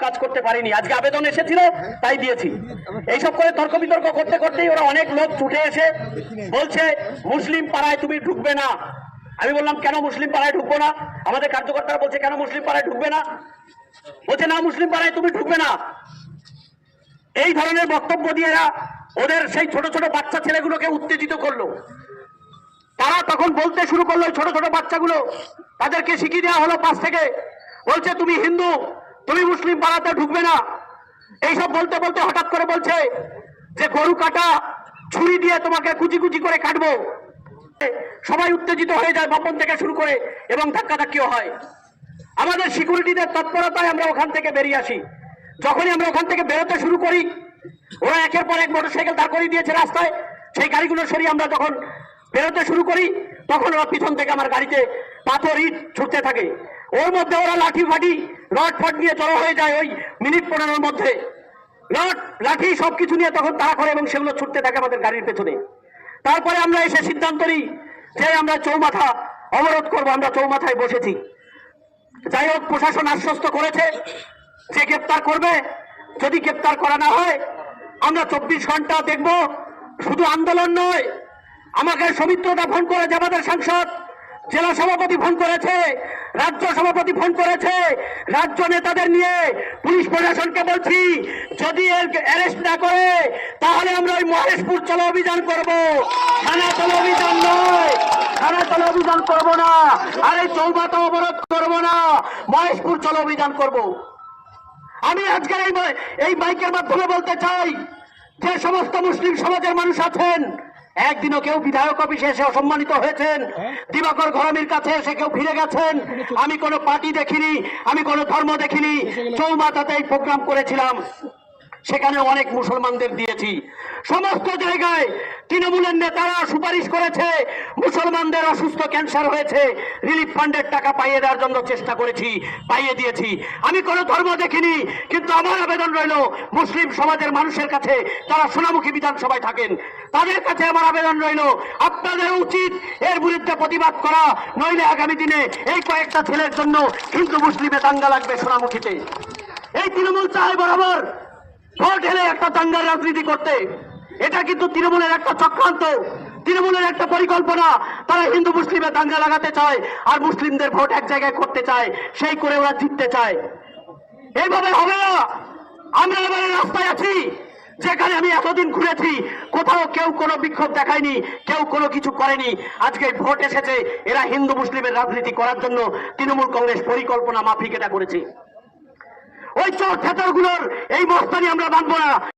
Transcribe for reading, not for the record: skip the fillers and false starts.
কাজ করতে পারিনি। আজকে আবেদন এসেছিল তাই দিয়েছি। এইসব করে তর্ক বিতর্ক করতে করতেই ওরা অনেক লোক ছুটে এসে বলছে মুসলিম পাড়ায় তুমি ঢুকবে না। আমি বললাম কেন মুসলিম পাড়ায় ঢুকবো না? আমাদের কার্যকর্তারা বলছে কেন মুসলিম পাড়ায় ঢুকবে না? বলছে না মুসলিম পাড়ায় তুমি ঢুকবে না। এই ধরনের বক্তব্য দিয়ে এরা ওদের সেই ছোট ছোট বাচ্চা ছেলেগুলোকে উত্তেজিত করলো। তারা তখন বলতে শুরু করলো, ছোট ছোট বাচ্চাগুলো তাদেরকে শিখিয়ে দেওয়া হলো পাশ থেকে, বলছে তুমি হিন্দু, তুমি মুসলিম পাড়াতে ঢুকবে না। এইসব বলতে বলতে হঠাৎ করে বলছে যে গরু কাটা ছুরি দিয়ে তোমাকে কুচি কুচি করে কাটবো। সবাই উত্তেজিত হয়ে যায়, বাপন থেকে শুরু করে, এবং ধাক্কাধাক্কিও হয়। আমাদের সিকিউরিটিদের তৎপরতায় আমরা ওখান থেকে বেরিয়ে আসি। যখনই আমরা ওখান থেকে বেরোতে শুরু করি, ওরা একের পর এক মোটরসাইকেল দাঁড় করিয়ে দিয়েছে রাস্তায়। সেই গাড়িগুলো সরিয়ে আমরা যখন বেরোতে শুরু করি, তখন ওরা পিছন থেকে আমার গাড়িতে পাথর ইট ছুটতে থাকে। ওর মধ্যে ওরা লাঠি ফাটি রড ফট নিয়ে জড়ো হয়ে যায়। ওই মিনিট 15 মধ্যে রড লাঠি সবকিছু নিয়ে তখন তাড়া করে এবং সেগুলো ছুটতে থাকে আমাদের গাড়ির পেছনে। তারপরে আমরা এসে সিদ্ধান্ত নিই যে আমরা চৌমাথা অবরোধ করবো। আমরা চৌমাথায় বসেছি। যাই হোক, প্রশাসন আশ্বস্ত করেছে যে গ্রেপ্তার করবে। যদি গ্রেপ্তার করা না হয় আমরা 24 ঘন্টা দেখব। শুধু আন্দোলন নয়, আমাকে সৌমিত্রদা ফোন করেছে, আমাদের সাংসদ, জেলা সভাপতি ফোন করেছে, রাজ্য সভাপতি ফোন করেছে। রাজ্য নেতাদের নিয়ে পুলিশ প্রশাসনকে বলছি যদি এর অ্যারেস্ট না করে তাহলে আমরা ওই মহেশপুর চলো অভিযান করব। থানা চলো অভিযান নয়, থানা চলো অভিযান করবো না, আর এই চৌমাথা অবরোধ করবো না, মহেশপুর চলো অভিযান করব। আমি আজকে এই মাইকের মাধ্যমে বলতে চাই, যে সমস্ত মুসলিম সমাজের মানুষ আছেন, একদিনও কেউ বিধায়ক অফিসে এসে অসম্মানিত হয়েছেন, দিবাকর ঘরামির কাছে এসে কেউ ফিরে গেছেন। আমি কোনো পার্টি দেখিনি, আমি কোনো ধর্ম দেখিনি। চৌমাথাতে এই প্রোগ্রাম করেছিলাম, সেখানে অনেক মুসলমানদের দিয়েছি। সমস্ত জায়গায় তৃণমূলের নেতারা সুপারিশ করেছে, মুসলমানদের অসুস্থ ক্যান্সার হয়েছে, রিলিফ ফান্ডের টাকা পাইয়ে দেওয়ার জন্য চেষ্টা করেছি, পাইয়ে দিয়েছি। আমি কোনো ধর্ম দেখিনি, কিন্তু আমার আবেদন রইল মুসলিম সমাজের মানুষের কাছে, যারা সোনামুখী বিধানসভায় থাকেন, তাদের কাছে আমার আবেদন রইল আপনাদের উচিত এর বিরুদ্ধে প্রতিবাদ করা, নইলে আগামী দিনে এই কয়েকটা ছেলের জন্য হিন্দু মুসলিমে দাঙ্গা লাগবে সোনামুখীতে। এই তৃণমূল চায় বরাবর ভোট এলে একটা দাঙ্গার রাজনীতি করতে। এটা কিন্তু তৃণমূলের একটা চক্রান্ত, তৃণমূলের একটা পরিকল্পনা। তারা হিন্দু মুসলিমে দাঙ্গা লাগাতে চায় আর মুসলিমদের ভোট এক জায়গায় করতে চায়, সেই করে ওরা জিততে চায়। এইভাবে হবে না। আমরা এবারে রাস্তায় আছি, যেখানে আমি এতদিন ঘুরেছি, কোথাও কেউ কোনো বিক্ষোভ দেখায়নি, কেউ কোনো কিছু করেনি। আজকে ভোট এসেছে, এরা হিন্দু মুসলিমের রাজনীতি করার জন্য তৃণমূল কংগ্রেস পরিকল্পনা মাফিক এটা করেছে। ওই চোর ঠেতরগুলোর এই মস্তানি আমরা মানব না।